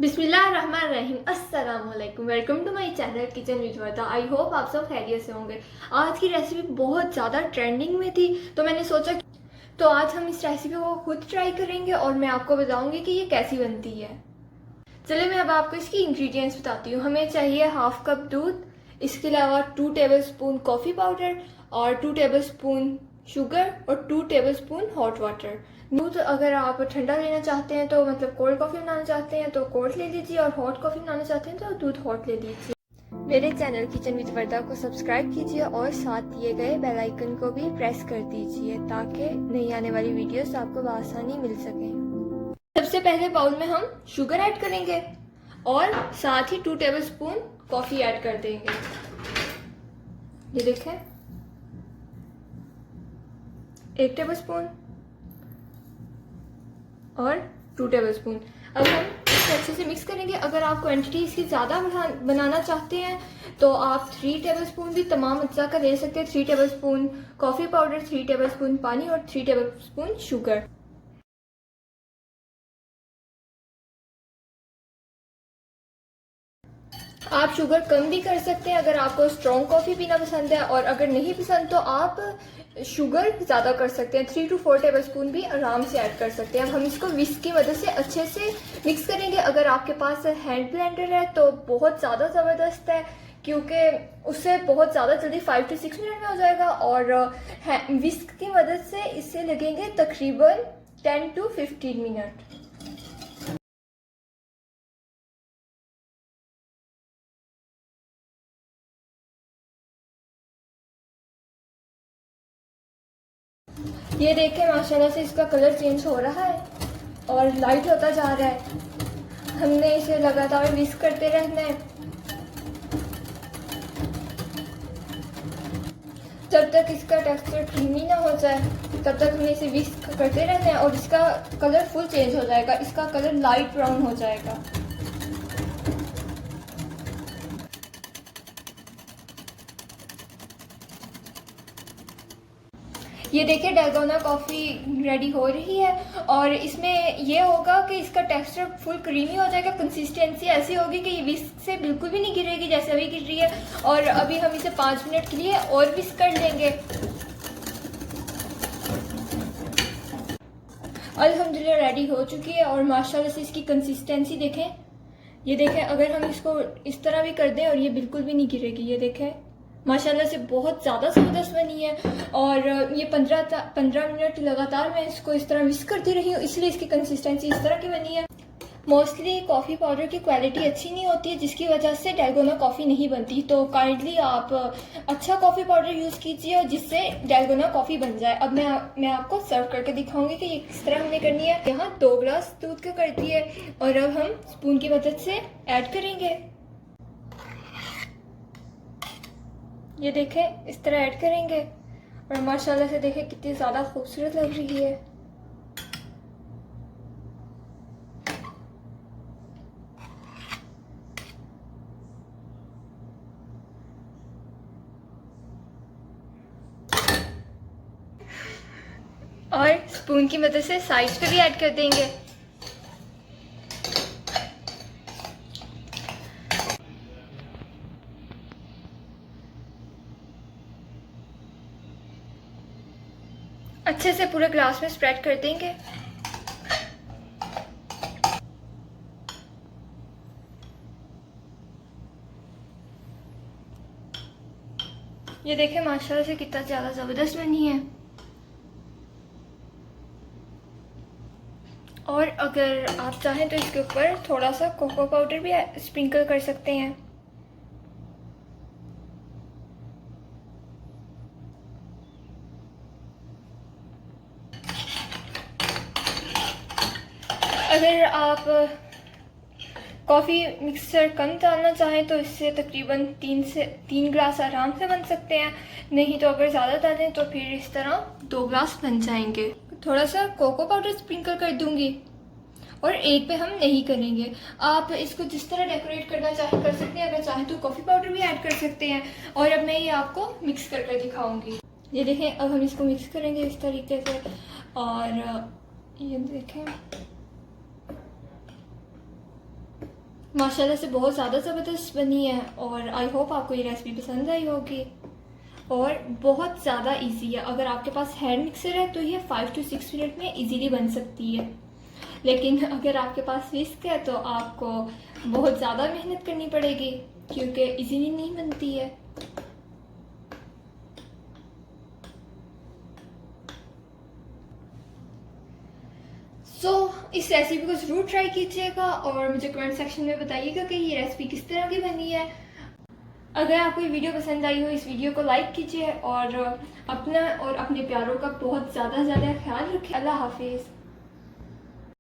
बिस्मिल्लाहिर्रहमानिर्रहीम अस्सलाम वालेकुम। Welcome to my channel kitchen with Warda. I hope आप सब खैरियत से होंगे। आज की रेसिपी बहुत ज़्यादा ट्रेंडिंग में थी तो मैंने सोचा तो आज हम इस रेसिपी को खुद ट्राई करेंगे और मैं आपको बताऊंगी कि ये कैसी बनती है। चलिए मैं अब आपको इसकी इंग्रेडिएंट्स बताती हूँ। हमें चाहिए हाफ कप दूध, इसके अलावा 2 टेबलस्पून कॉफ़ी पाउडर और 2 टेबलस्पून शुगर और 2 टेबलस्पून हॉट वाटर। दूध अगर आप ठंडा लेना चाहते हैं तो मतलब कोल्ड कॉफ़ी बनाना चाहते हैं तो कोल्ड ले लीजिए और हॉट कॉफ़ी बनाना चाहते हैं तो दूध हॉट ले लीजिए। मेरे चैनल किचन विद वर्दा को सब्सक्राइब कीजिए और साथ दिए गए बेल आइकन को भी प्रेस कर दीजिए ताकि नई आने वाली वीडियोस आपको बआसानी मिल सके। सबसे पहले बाउल में हम शुगर ऐड करेंगे और साथ ही 2 टेबलस्पून कॉफ़ी ऐड कर देंगे। ये देखें 1 टेबलस्पून और 2 टेबलस्पून। अब हम इसे अच्छे से मिक्स करेंगे। अगर आप क्वांटिटी इसकी ज़्यादा बनाना चाहते हैं तो आप 3 टेबलस्पून भी तमाम अज्जा का ले सकते हैं। 3 टेबलस्पून कॉफ़ी पाउडर, 3 टेबलस्पून पानी और 3 टेबलस्पून शुगर। आप शुगर कम भी कर सकते हैं अगर आपको स्ट्रॉन्ग कॉफ़ी पीना पसंद है, और अगर नहीं पसंद तो आप शुगर ज़्यादा कर सकते हैं। 3 to 4 टेबलस्पून भी आराम से ऐड कर सकते हैं। अब हम इसको विस्क की मदद से अच्छे से मिक्स करेंगे। अगर आपके पास हैंड ब्लेंडर है तो बहुत ज़्यादा ज़बरदस्त है क्योंकि उससे बहुत ज़्यादा जल्दी 5 to 6 मिनट में हो जाएगा, और विस्क की मदद से इससे लगेंगे तकरीबन 10 to 15 मिनट। ये देखें माशाल्लाह से इसका कलर चेंज हो रहा है और लाइट होता जा रहा है। हमने इसे लगातार विस्क करते रहना है जब तक इसका टेक्सचर क्रीमी ना हो जाए, तब तक हमें इसे विस्क करते रहना है और इसका कलर फुल चेंज हो जाएगा। इसका कलर लाइट ब्राउन हो जाएगा। ये देखिए डालगोना कॉफ़ी रेडी हो रही है और इसमें ये होगा कि इसका टेक्सचर फुल क्रीमी हो जाएगा। कंसिस्टेंसी ऐसी होगी कि ये विस्क से बिल्कुल भी नहीं गिरेगी जैसे अभी गिर रही है। और अभी हम इसे 5 मिनट के लिए और विस्क कर लेंगे। अल्हम्दुलिल्लाह रेडी हो चुकी है और माशाल्लाह से इसकी कंसिस्टेंसी देखें। ये देखें अगर हम इसको इस तरह भी कर दें और ये बिल्कुल भी नहीं गिरेगी। ये देखें माशाल्लाह से बहुत ज़्यादा ज़बरदस्त बनी है। और ये 15 मिनट लगातार मैं इसको इस तरह विस्क करती रही हूँ, इसलिए इसकी कंसिस्टेंसी इस तरह की बनी है। मोस्टली कॉफ़ी पाउडर की क्वालिटी अच्छी नहीं होती है जिसकी वजह से डालगोना कॉफ़ी नहीं बनती, तो काइंडली आप अच्छा कॉफ़ी पाउडर यूज़ कीजिए और जिससे डालगोना कॉफ़ी बन जाए। अब मैं आपको सर्व करके दिखाऊंगी कि ये किस तरह हमने करनी है। यहाँ 2 ग्लास दूध का कर दिए और अब हम स्पून की मदद से ऐड करेंगे। ये देखें इस तरह ऐड करेंगे और माशाल्लाह से देखें कितनी ज़्यादा खूबसूरत लग रही है। और स्पून की मदद से साइड पे भी ऐड कर देंगे। अच्छे से पूरे ग्लास में स्प्रेड कर देंगे। ये देखें माशाल्लाह से कितना ज़्यादा ज़बरदस्त बनी है। और अगर आप चाहें तो इसके ऊपर थोड़ा सा कोको पाउडर भी स्प्रिंकल कर सकते हैं। अगर आप कॉफ़ी मिक्सचर कम डालना चाहें तो इससे तकरीबन 3 ग्लास आराम से बन सकते हैं। नहीं तो अगर ज़्यादा डालें तो फिर इस तरह 2 ग्लास बन जाएंगे। थोड़ा सा कोको पाउडर स्प्रिंकल कर दूंगी और एक पे हम नहीं करेंगे। आप इसको जिस तरह डेकोरेट करना चाहे कर सकते हैं। अगर चाहें तो कॉफ़ी पाउडर भी ऐड कर सकते हैं। और अब मैं ये आपको मिक्स करके दिखाऊंगी। ये देखें अब हम इसको मिक्स करेंगे इस तरीके से और ये देखें माशाल्लाह से बहुत ज़्यादा ज़बरदस्त बनी है और आई होप आपको ये रेसिपी पसंद आई होगी। और बहुत ज़्यादा इजी है, अगर आपके पास हैंड मिक्सर है तो ये 5 to 6 मिनट में इजीली बन सकती है, लेकिन अगर आपके पास विस्क है तो आपको बहुत ज़्यादा मेहनत करनी पड़ेगी क्योंकि इजीली नहीं बनती है। इस रेसिपी को ज़रूर ट्राई कीजिएगा और मुझे कमेंट सेक्शन में बताइएगा कि ये रेसिपी किस तरह की बनी है। अगर आपको ये वीडियो पसंद आई हो, इस वीडियो को लाइक कीजिए और अपना और अपने प्यारों का बहुत ज़्यादा ख्याल रखिए। अल्लाह हाफिज़।